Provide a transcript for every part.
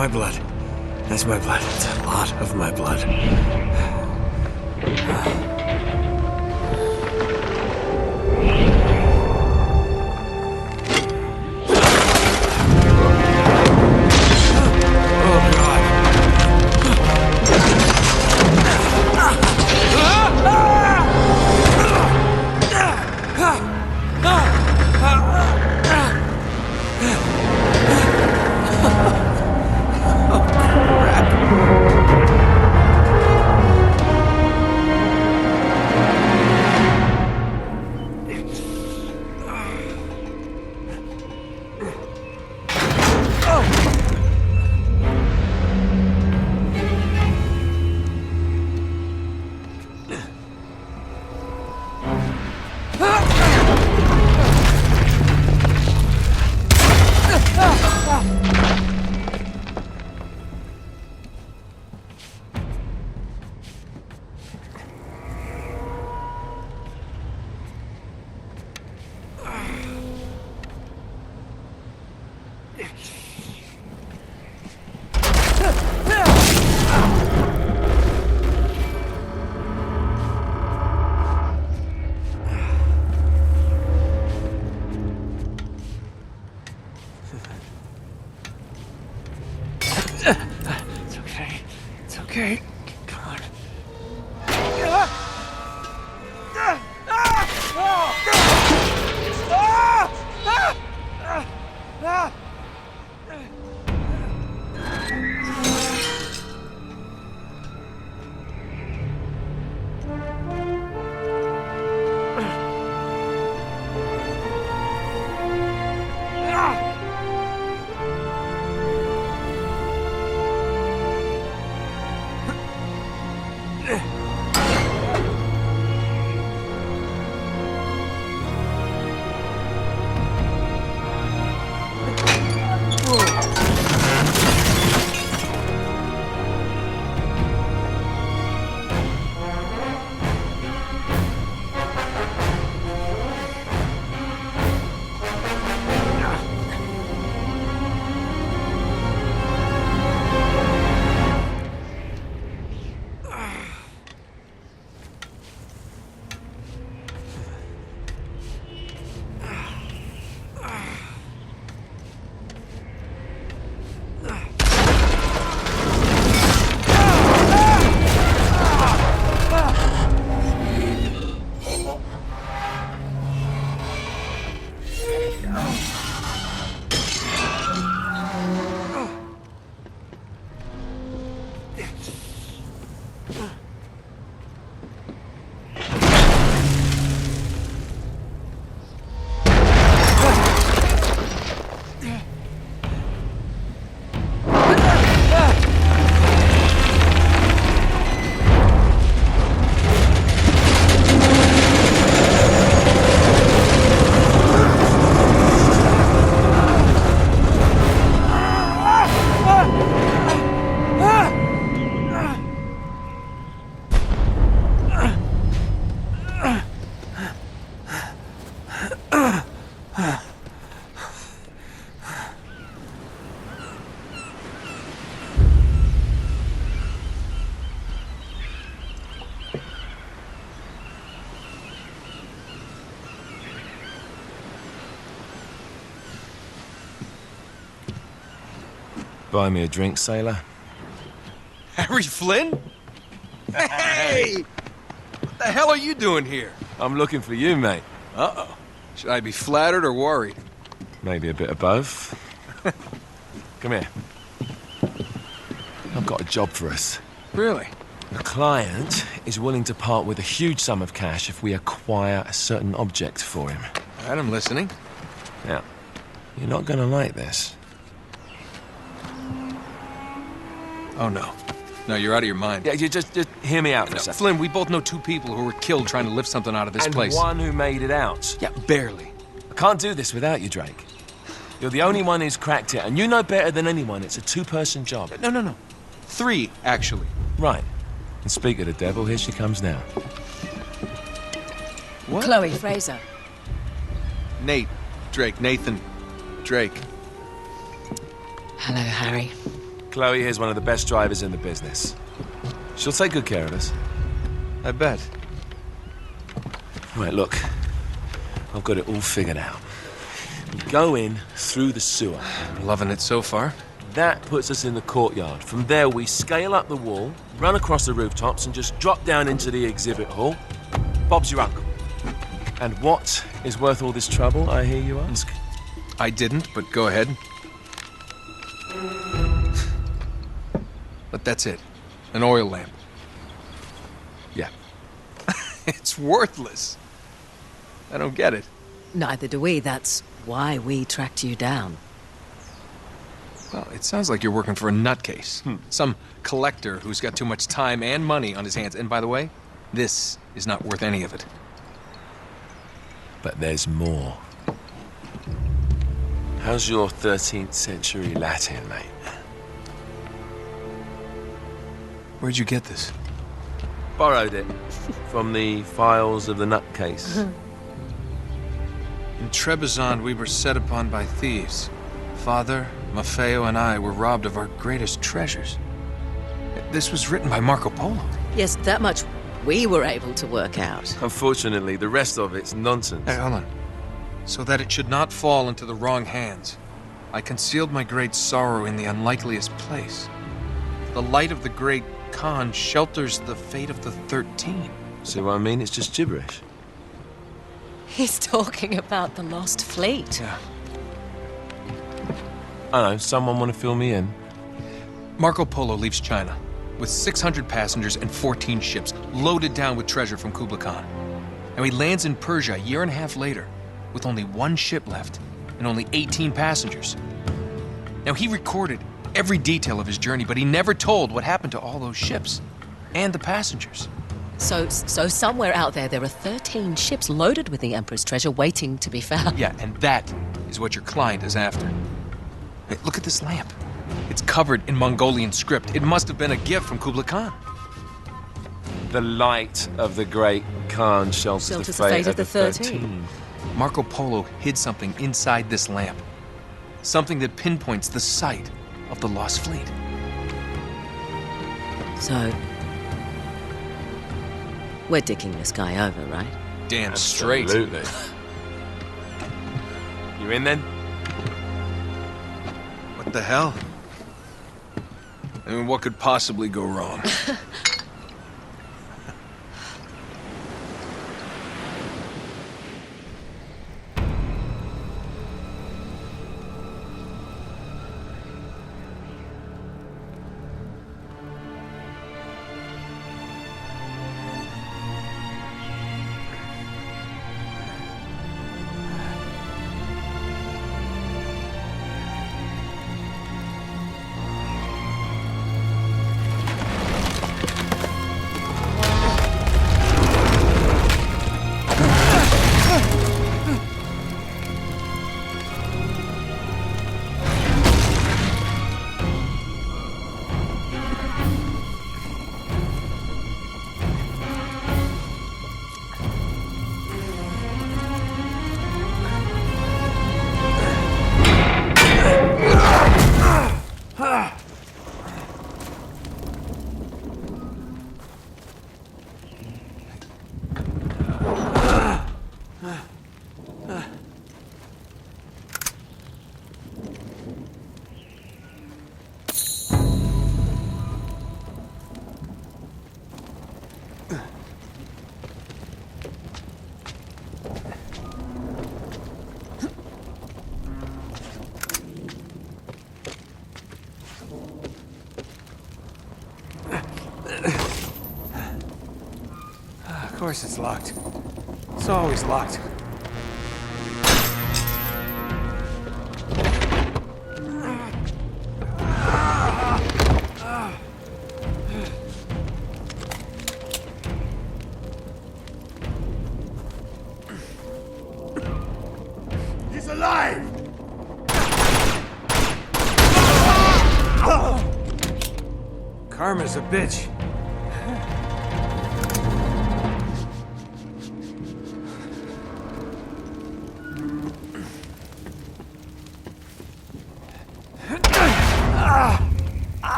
my blood. That's my blood. It's a lot of my blood. Okay, come on. Buy me a drink, sailor? Harry Flynn? Hey! What the hell are you doing here? I'm looking for you, mate. Uh-oh. Should I be flattered or worried? Maybe a bit of both. Come here. I've got a job for us. Really? A client is willing to part with a huge sum of cash if we acquire a certain object for him. All right, I'm listening. Now, you're not gonna like this. Oh, no. No, you're out of your mind. Yeah, you just hear me out for a second. Flynn, we both know two people who were killed trying to lift something out of this place. And one who made it out. Yeah, barely. I can't do this without you, Drake. You're the only one who's cracked it, and you know better than anyone it's a two-person job. No. 3, actually. Right. And speak of the devil, here she comes now. What? Chloe Fraser. Nathan, Drake. Hello, Harry. Chloe here's one of the best drivers in the business. She'll take good care of us. I bet. Right, look. I've got it all figured out. We go in through the sewer. I'm loving it so far. That puts us in the courtyard. From there, we scale up the wall, run across the rooftops, and just drop down into the exhibit hall. Bob's your uncle. And what is worth all this trouble, I hear you ask? I didn't, but go ahead. But that's it. An oil lamp. Yeah. It's worthless. I don't get it. Neither do we. That's why we tracked you down. Well, it sounds like you're working for a nutcase. Some collector who's got too much time and money on his hands. And by the way, this is not worth any of it. But there's more. How's your 13th century Latin, mate? Where'd you get this? Borrowed it from the files of the nutcase. In Trebizond, we were set upon by thieves. Father, Maffeo, and I were robbed of our greatest treasures. This was written by Marco Polo. Yes, that much we were able to work out. Unfortunately, the rest of it's nonsense. Hey, hold on. So that it should not fall into the wrong hands, I concealed my great sorrow in the unlikeliest place. The light of the great Khan shelters the fate of the 13. See what I mean? It's just gibberish. He's talking about the lost fleet. Yeah. I know, someone want to fill me in? Marco Polo leaves China with 600 passengers and 14 ships loaded down with treasure from Kublai Khan. And he lands in Persia a year and a half later with only one ship left and only 18 passengers. Now, he recorded every detail of his journey, but he never told what happened to all those ships and the passengers. So somewhere out there are 13 ships loaded with the Emperor's treasure waiting to be found. Yeah, and that is what your client is after. Hey, look at this lamp. It's covered in Mongolian script. It must have been a gift from Kublai Khan. The light of the great Khan shelters the fate of the 13. Marco Polo hid something inside this lamp. Something that pinpoints the site of the lost fleet. So, we're dicking this guy over, right? Damn straight. Absolutely. You in then? What the hell? I mean, what could possibly go wrong? Of course it's locked. It's always locked. He's alive! Karma's a bitch.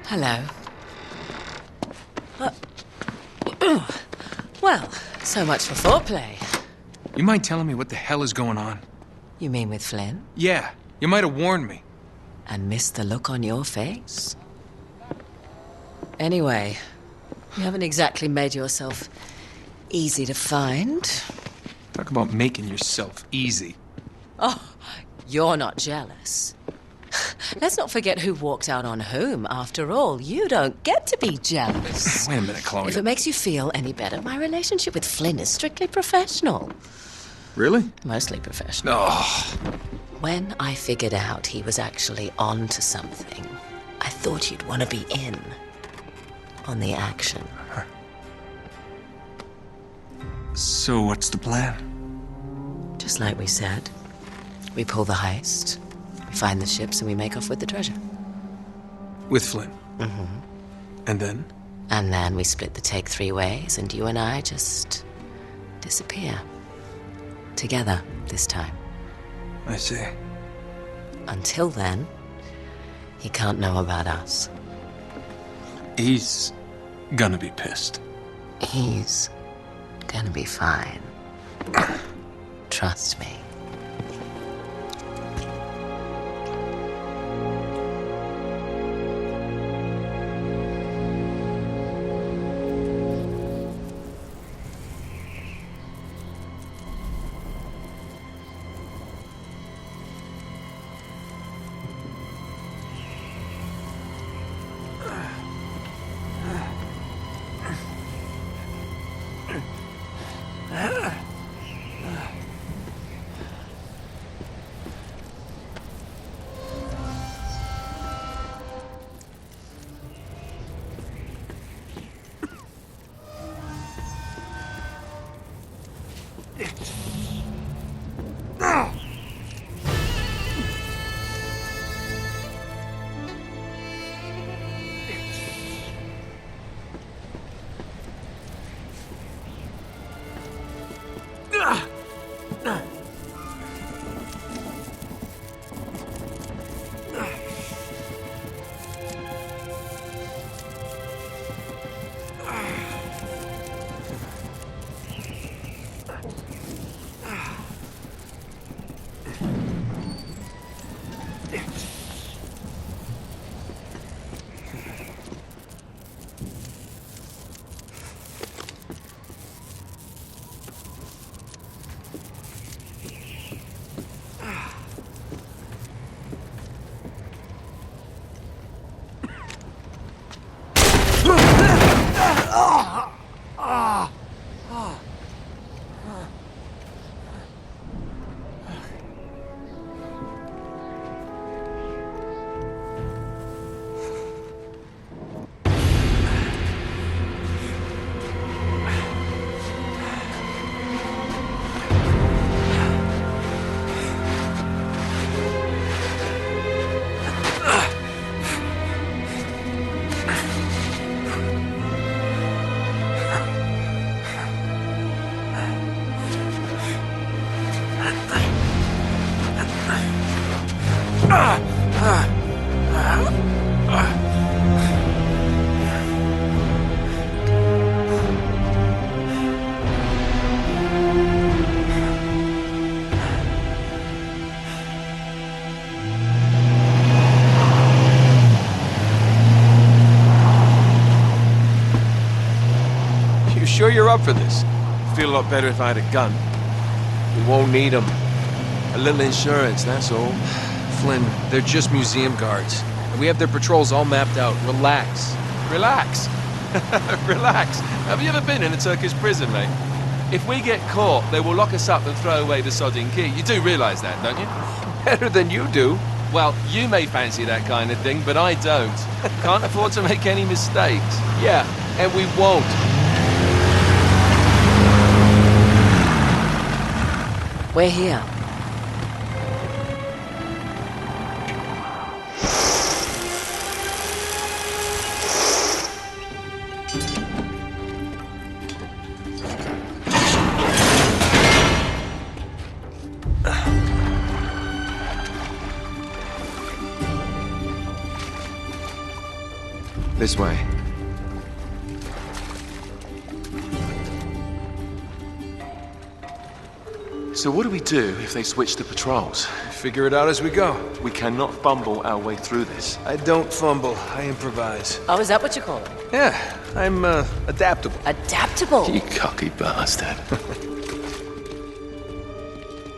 Hello. Well, so much for foreplay. You mind telling me what the hell is going on? You mean with Flynn? Yeah, you might have warned me. And missed the look on your face? Anyway, you haven't exactly made yourself easy to find. Talk about making yourself easy. Oh, you're not jealous. Let's not forget who walked out on whom. After all, you don't get to be jealous. Wait a minute, Chloe. If it makes you feel any better, my relationship with Flynn is strictly professional. Really? Mostly professional. Oh. When I figured out he was actually on to something, I thought you'd want to be in on the action. So what's the plan? Just like we said. We pull the heist, we find the ships, and we make off with the treasure. With Flynn? Mm-hmm. And then? And then we split the take 3 ways, and you and I just disappear. Together, this time. I see. Until then, he can't know about us. He's gonna be pissed. He's gonna be fine. Trust me. You sure you're up for this? Feel a lot better if I had a gun. We won't need them. A little insurance, that's all. Flynn, they're just museum guards. And we have their patrols all mapped out. Relax. Relax. Relax. Have you ever been in a Turkish prison, mate? If we get caught, they will lock us up and throw away the sodding key. You do realise that, don't you? Better than you do. Well, you may fancy that kind of thing, but I don't. Can't afford to make any mistakes. Yeah, and we won't. We're here. This way. So what do we do if they switch the patrols? Figure it out as we go. We cannot fumble our way through this. I don't fumble, I improvise. Oh, is that what you call it? Yeah, I'm, adaptable. Adaptable. You cocky bastard.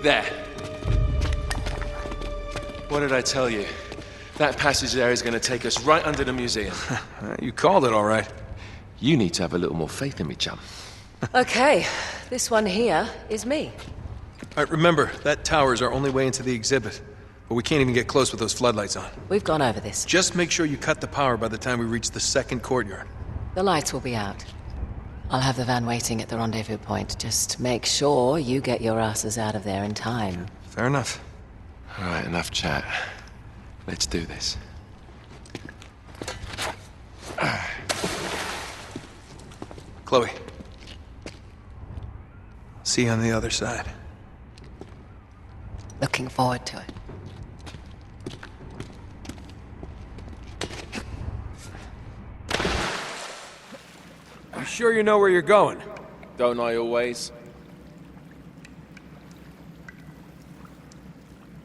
There. What did I tell you? That passage there is going to take us right under the museum. You called it all right. You need to have a little more faith in me, chum. Okay, this one here is me. All right, remember, that tower's our only way into the exhibit. But we can't even get close with those floodlights on. We've gone over this. Just make sure you cut the power by the time we reach the second courtyard. The lights will be out. I'll have the van waiting at the rendezvous point. Just make sure you get your asses out of there in time. Fair enough. All right, enough chat. Let's do this. Chloe. See you on the other side. Looking forward to it. You sure you know where you're going? Don't I always?